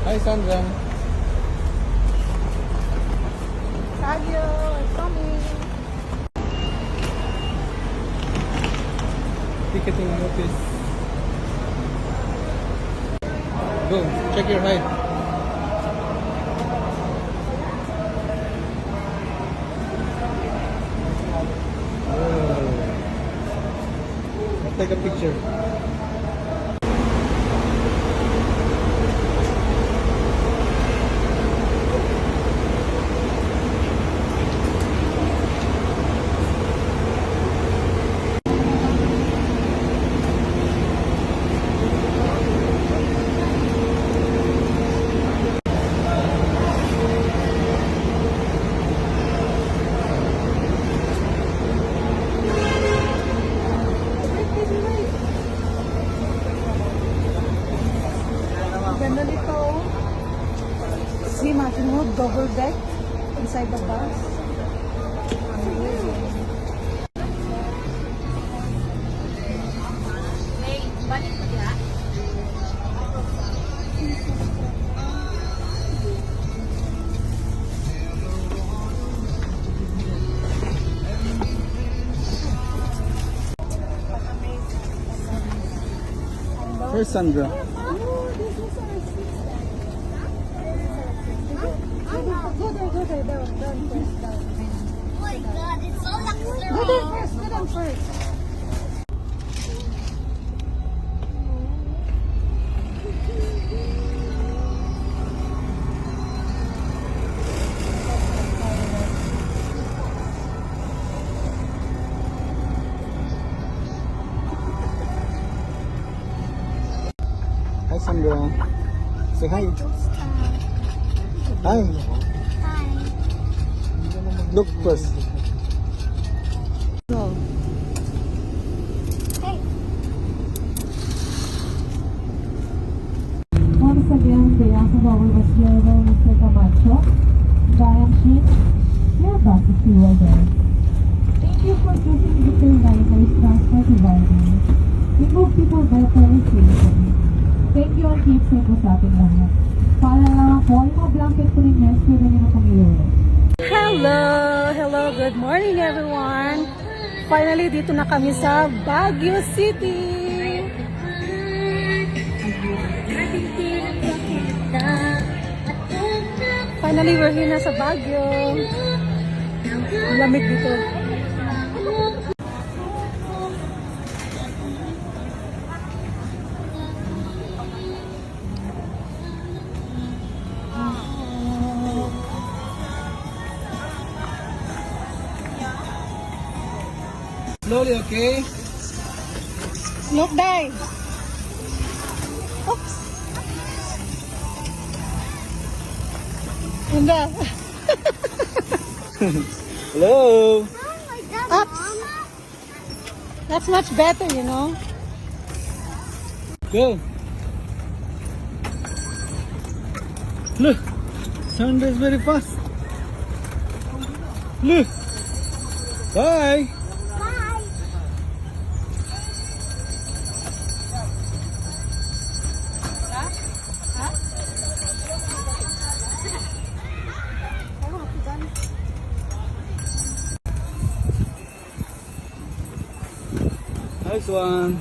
Hi, Sandra. Sadio, it's coming. Ticketing notice. Go, check your height. I'll take a picture. Ganda nito. See, imagine mo, double deck inside the bus. Amazing. Hey, balik mo diha? Where's Sandra? Go there, down first, down. Oh my god, it's so luxury. Go there first, go down first. Hi, Sandra. Say hi. Hi. Look first. Go. Once again, the Yakubawa was driver Mr. Camacho, Diane Sheet, your bus is still there. Thank you for choosing Victor Liners Transport Provider. We move people better and safely. Thank you and keep safe po sa ating lahat. Para lang po, yung mga blanket po ninyo, pwede nyo na pong iuwi. Hello, good morning everyone. Finally, dito na kami sa Baguio City. Finally, we're here na sa Baguio. Ang lamig dito. Slowly, okay? Look, Day. Oops. Ganda. Hello. Ups. That's much better, you know. Go. Look. Sandra is very fast. Look. Bye. Nice one.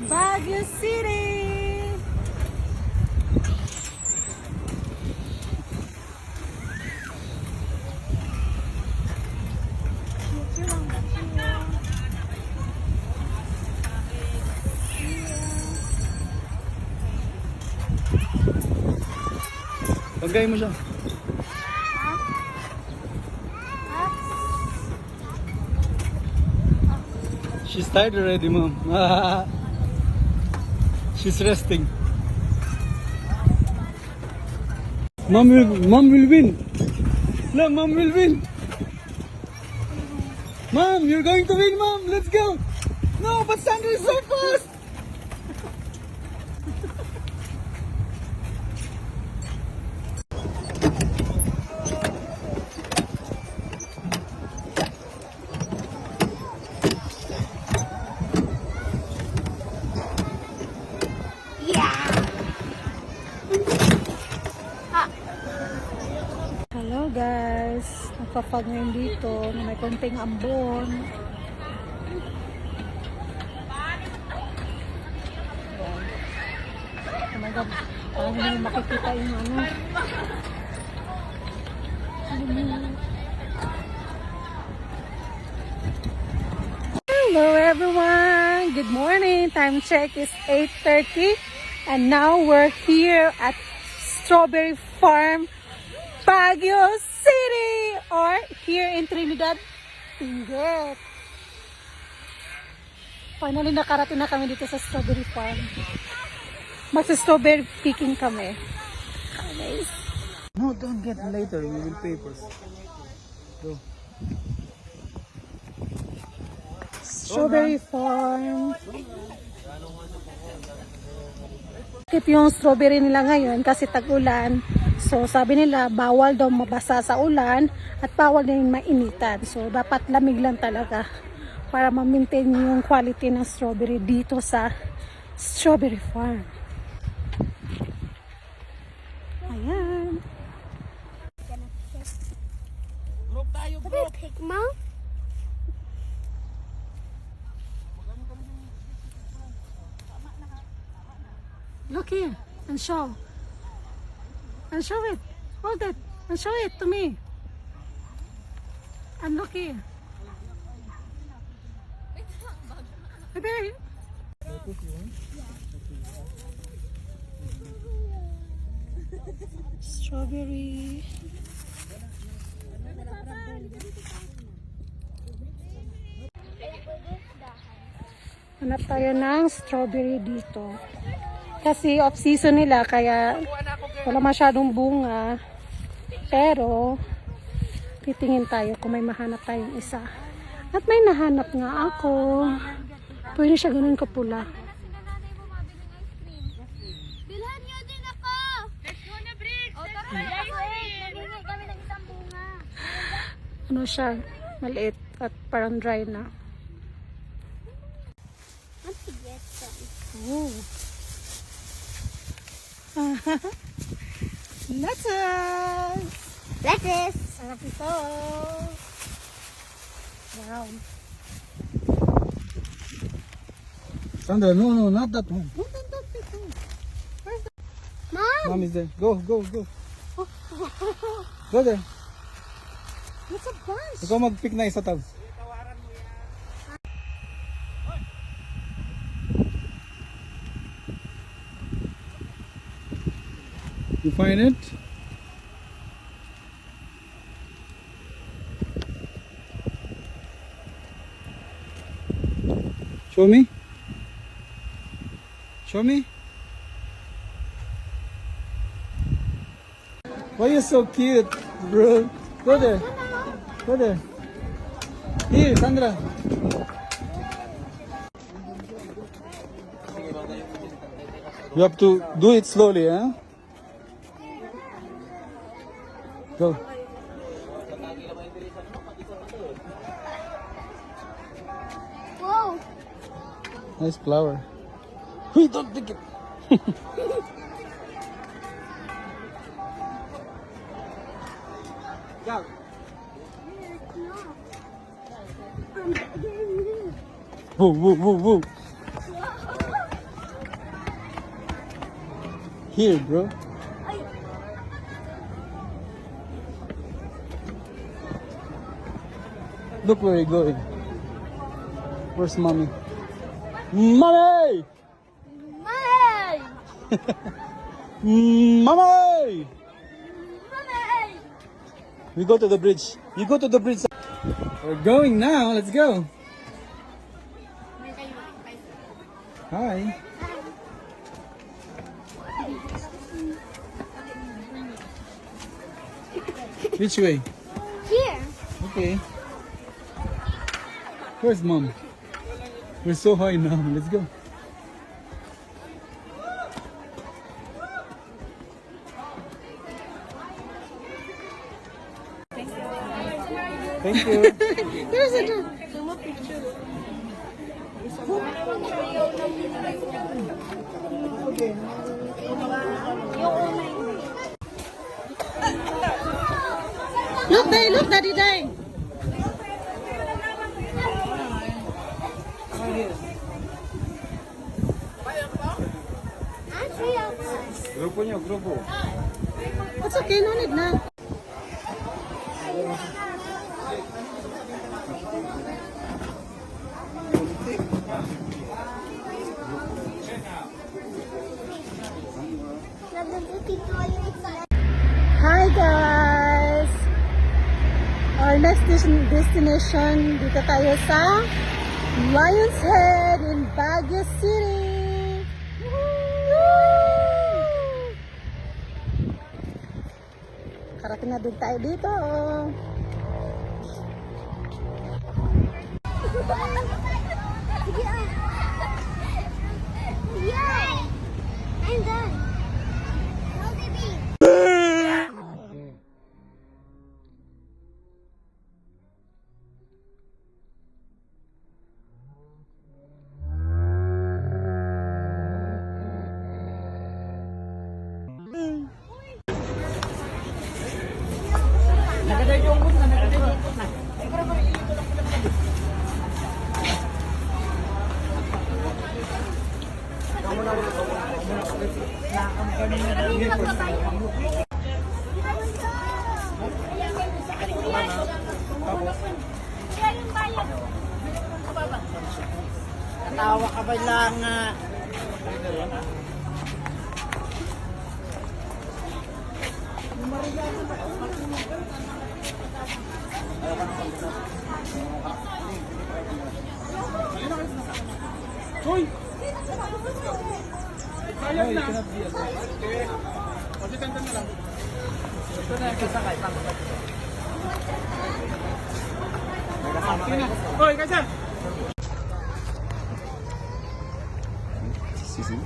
Baguio City. Pagay mo siya. She's tired already, mom. She's resting. Mom will win. Look, mom will win. Mom, you're going to win, mom. Let's go. No, but Sandra is so fast. Yeah. napaka-fog ngayon dito, na may konting ambon. Ayan. Oh my God, parang hindi mo makikita yung ano. Hello everyone! Good morning! Time check is 8:30 and now we're here at Strawberry Farm, Baguio City, or here in Trinidad, Benguet. Finally nakarating na kami dito sa Strawberry Farm. Magsa-strawberry picking kami. Nice. No, don't get later. You will pay first. Go. Strawberry Farm. Keep yung strawberry nila ngayon kasi tag-ulan. So sabi nila bawal daw mabasa sa ulan at bawal din mainitan. So dapat lamig lang talaga para ma-maintain yung quality ng strawberry dito sa Strawberry Farm. Ayan. Take mom. Look here and show. And show it. Hold it. And show it to me. And look here. There. Strawberry. Hanap tayo ng strawberry dito. Kasi off-season nila, kaya wala masyadong bunga. Pero, titingin tayo kung may mahanap tayong isa. At may nahanap nga ako. Pwede siya ganun kapula. Bilhan niyo din ako. Let's go na, Briggs. O, tara na. Maghingi kami ng isang bunga. Ano siya, maliit at parang dry na. Let's get some. Oh. Lettuce! Lettuce. Sarap ito. Wow. Sandra, no, not that one. Mom. Mom is there. Go. Go there. It's a bunch. Ikaw mag-pick na isa tabs. You find it? Show me. Show me. Why you so cute, bro? Go there. Go there. Here, Sandra. You have to do it slowly, huh? Go. Whoa. Nice flower. Wait, don't take it. Go. Woo. Here, bro. Look where you're going. Where's mommy? Mommy! Mommy. Mommy! Mommy. We go to the bridge. You go to the bridge. We're going now. Let's go. Hi. Which way? Here. Okay. Where's mom? We're so high now. Let's go. Thank you. Here's a look, Daddy Day. Grupo nyo, grupo. It's okay, no need na. Hi guys! Our next destination, dito tayo sa Lion's Head in Baguio City. Woo! Karating na din tayo dito. Yay! I'm done. No, baby. Tawa ka ba lang? Hoy, kasan? Sisi.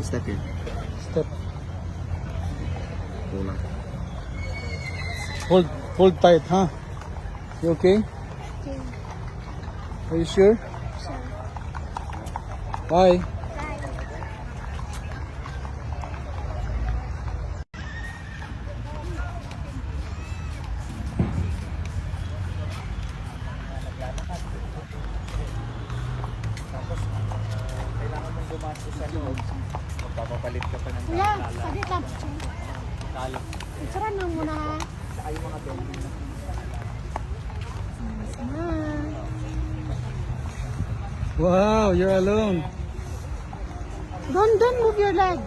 Step in. Step. Pulang. Hold tight, huh? You okay? Are you sure? Bye. Magpapapalit ka pa ng Kuya, saglit lang. Itsura na muna. Wow, you're alone. Don't move your leg.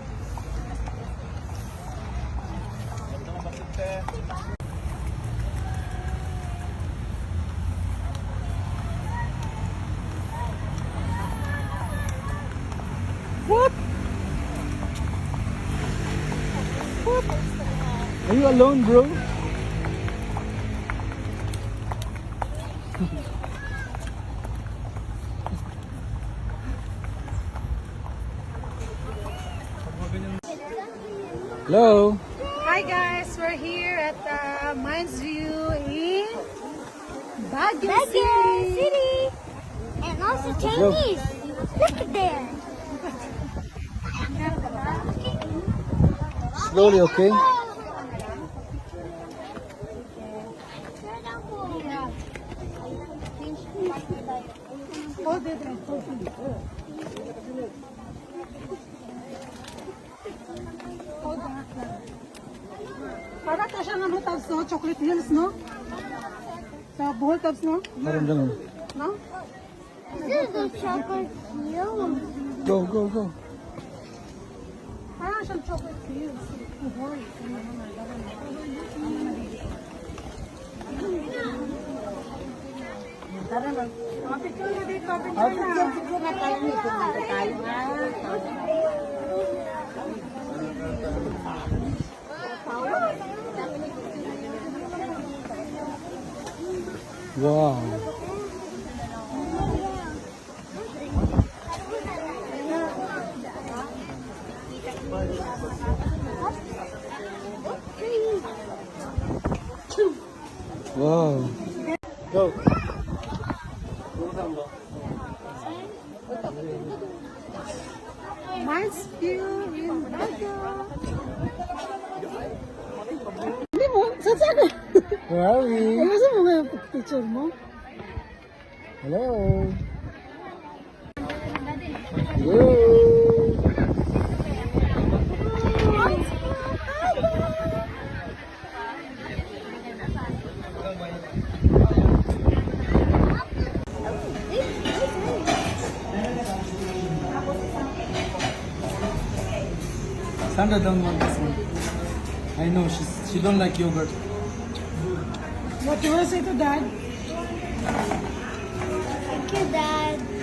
What? Are you alone, bro? Hello. Hi guys, we're here at Mines View in Baguio City. And also Chinese. Look at there. Slowly, okay? Hold it, hold it. Hold that. Parang ka siya ng tabs, no? Chocolate Hills, no? Sa buhol tabs, no? Parang ganun. No? This is the chocolate hills. Go, go, go. Parang siyang chocolate hills. Buhol. Tara na. Picture na dito. Picture na tayo nito. Tayo na. Wow. Wow. Go. Mines View in Baguio. Hindi mo. Sabi. Where are we? Ano sa mga picture mo? Hello. Hello. Sandra don't want this one. I know she don't like yogurt. What you will say to dad? Thank you, Dad.